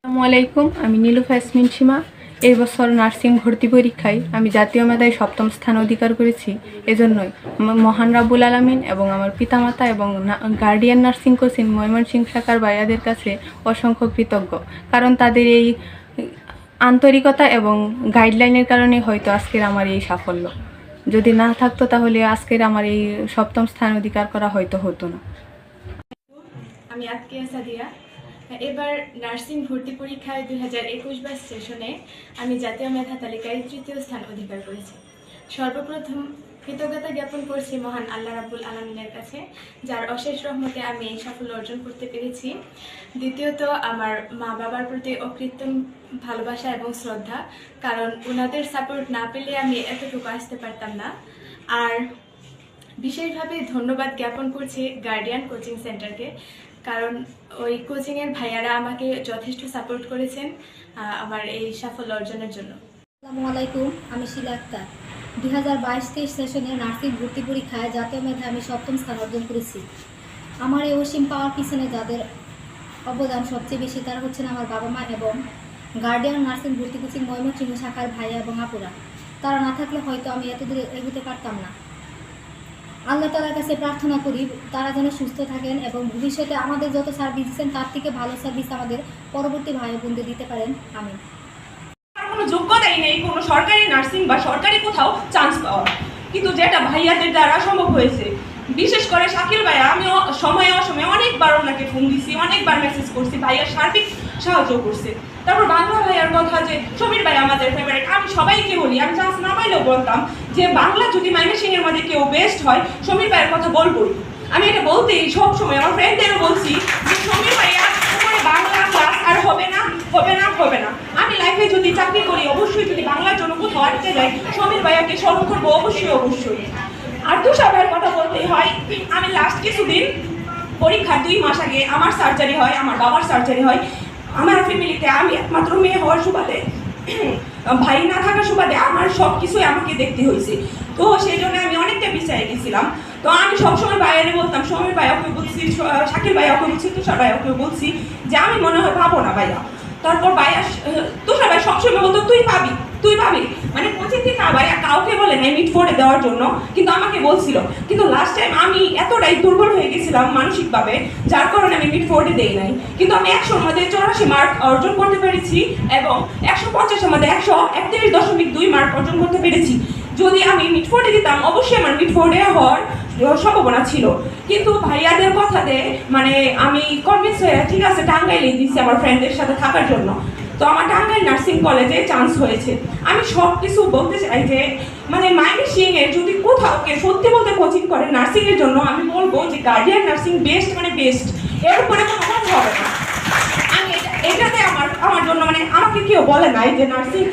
আসসালামু আলাইকুম, আমি নীলুফা ইয়াসমিন সীমা। এই বছর নার্সিং ভর্তি পরীক্ষায় আমি জাতীয় মেধায় ৭ম স্থান অধিকার করেছি। এজন্যই মহান রাব্বুল আলামিন এবং আমার পিতামাতা এবং গার্ডিয়ান নার্সিং কোচিং ময়মনসিংহ শাখার ভাইয়াদের কাছে অসংখ্য কৃতজ্ঞ, কারণ তাদের এই আন্তরিকতা এবং গাইডলাইনের কারণে হয়তো আজকের আমার এই সাফল্য। যদি না থাকতো তাহলে আজকের আমার এই ৭ম স্থান অধিকার করা হয়তো হতো না। আমি আতকিয়া সাদিয়া। এবার নার্সিং ভর্তি পরীক্ষায় 2021 সেশনে আমি জাতীয় মেধা তালিকায় ৩য় স্থান অধিকার করেছি। সর্বপ্রথম কৃতজ্ঞতা জ্ঞাপন করছি মহান আল্লাহ রাব্বুল আলামিনের কাছে, যার অশেষ রহমতে আমি এই সাফল্য অর্জন করতে পেরেছি। দ্বিতীয়ত আমার মা বাবার প্রতি অকৃত্রিম ভালোবাসা এবং শ্রদ্ধা, কারণ ওনাদের সাপোর্ট না পেলে আমি এতটুকু আসতে পারতাম না। আর বিশেষভাবে ধন্যবাদ জ্ঞাপন করছি গার্ডিয়ান কোচিং সেন্টারকে, কারণ ওই কোচিংয়ের ভাইয়ারা আমাকে যথেষ্ট সাপোর্ট করেছেন আমার এই সাফল্য অর্জনের জন্য। আসসালামু আলাইকুম, আমি শিলা আক্তার। 2022-23 সেশনে নার্সিং ভর্তি পরীক্ষায় জাতীয় মেধায় আমি 7ম স্থান অর্জন করেছি। আমার এই অসীম পাওয়ার পিছনে যাদের অবদান সবচেয়ে বেশি তারা হচ্ছেন আমার বাবা মা এবং গার্ডিয়ান নার্সিং ভর্তি কোচিং ময়মনসিংহ শাখার ভাইয়া এবং আপুরা। তারা না থাকলে হয়তো আমি এত দূরে এগোতে পারতাম না। আল্লাহ তাআলার কাছে প্রার্থনা করি তারা যেন সুস্থ থাকেন এবং ভবিষ্যতে আমাদের যত সার্ভিস দিচ্ছেন তার থেকে ভালো সার্ভিস আমাদের পরবর্তী ভাই বোনদের দিতে পারেন। আমিন। কোনো যোগ্যতাই নেই কোনো সরকারি নার্সিং বা সরকারি কোথাও চান্স পাওয়ার, কিন্তু যেটা ভাইয়াদের দ্বারা সম্ভব হয়েছে। বিশেষ করে শাকিল ভাইয়া, আমি সময়ে অসময়ে অনেকবার ওনাকে ফোন দিছি, অনেকবার মেসেজ করছি, ভাইয়া সার্বিক সাহায্য করছে। তারপর বাংলা ভাইয়ার কথা, যে সমীর ভাই আমাদের ফেভারিট, আমি সবাইকে বলি, আমি চান্স না পাইলেও বলতাম যে বাংলা যদি ময়মনসিংহের মধ্যে কেউ বেস্ট হয় সমীর ভাইয়ের কথা বলবোই। আমি এটা বলতেই সব সময় আমার ফ্রেন্ডদেরও বলছি যে সমীর ভাইয়া উপরে বাংলা ক্লাস আর হবে না, হবে না, হবে না। আমি লাইফে যদি চাকরি করি, অবশ্যই যদি বাংলার জন্য কোথাও আটকে যাই, সমীর ভাইয়াকে স্মরণ করবো অবশ্যই অবশ্যই। আর তুষার ভাইয়ের কথা বলতেই হয়, আমি লাস্ট কিছুদিন পরীক্ষার 2 মাস আগে আমার সার্জারি হয়, আমার বাবার সার্জারি হয়। আমার ফ্যামিলিতে আমি একমাত্র মেয়ে হওয়ার সুবাদে, ভাই না থাকার সুবাদে আমার সব কিছুই আমাকে দেখতে হয়েছে। তো সেই জন্য আমি অনেকটা পিছিয়ে গেছিলাম। তো আমি সবসময় ভাইয়ারে বলতাম, সমীর ভাইয়া ওকে বলছি, শাকিল ভাইয়া ওকে বলছি, তুষার ভাইয়া ওকে বলছি যে আমি মনে হয় পাবো না ভাইয়া। তারপর ভাইয়া, তুষার ভাই সবসময় বলতো তুই পাবি, তুই পাবি। মানে কোচিং থেকে ভাইয়া কাউকে বলে নাই মিড 4-এ দেওয়ার জন্য, কিন্তু আমাকে বলছিল। কিন্তু লাস্ট টাইম আমি এতটাই দুর্বল হয়ে গেছিলাম মানসিকভাবে, যার কারণে আমি মিড 4-এ দেই নাই। কিন্তু আমি 100-র মধ্যে 84 মার্ক অর্জন করতে পেরেছি এবং 150-এর মধ্যে 131.2 মার্ক অর্জন করতে পেরেছি। যদি আমি মিড 4-এ দিতাম অবশ্যই আমার মিড 4-এ হওয়ার সম্ভাবনা ছিল। কিন্তু ভাইয়াদের কথাতে মানে আমি কনভিন্স হয়ে ঠিক আছে টাঙ্গাইলেই দিচ্ছি আমার ফ্রেন্ডদের সাথে থাকার জন্য। তো আমার টাঙ্গাইল নার্সিং কলেজে চান্স হয়েছে। আমি সব কিছু বলতে চাই যে মানে ময়মনসিংহে যদি কোথাও কে সত্যি বলতে কোচিং করে নার্সিংয়ের জন্য, আমি বলবো যে গার্ডিয়ান নার্সিং বেস্ট, মানে বেস্ট, এর উপরে কোনো কথা হবে না। আমি এটাতে আমার জন্য মানে আমাকে কেউ বলে নাই যে নার্সিং